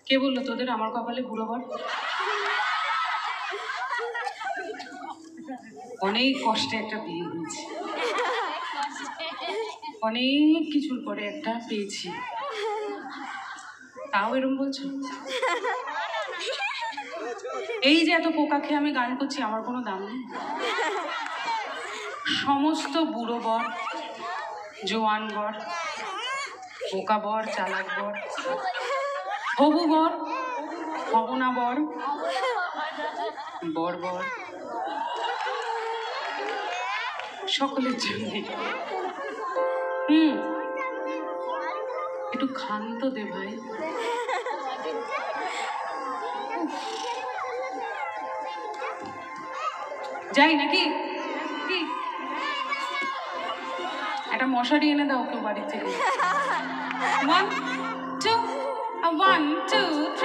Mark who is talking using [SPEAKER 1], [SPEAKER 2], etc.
[SPEAKER 1] কে বললো তোদের আমার কপালে বুড়ো বর? অনেক কষ্টে একটা বিয়ে হয়েছে, অনেক কিছুর পরে একটা পেয়েছি, তাও এরম বলছো? এই যে এত পোকা খেয়ে আমি গান করছি, আমার কোনো দাম নেই? সমস্ত বুড়ো বর, জোয়ান বর, পোকা বর, চালাক বর, হবু বর, হবনা বর, বর বর, সকলের জন্য একটু ক্ষান্ত দে ভাই। যাই নাকি কি একটা মশারি এনে দাও কেউ বাড়ির থেকে 1 2 1 2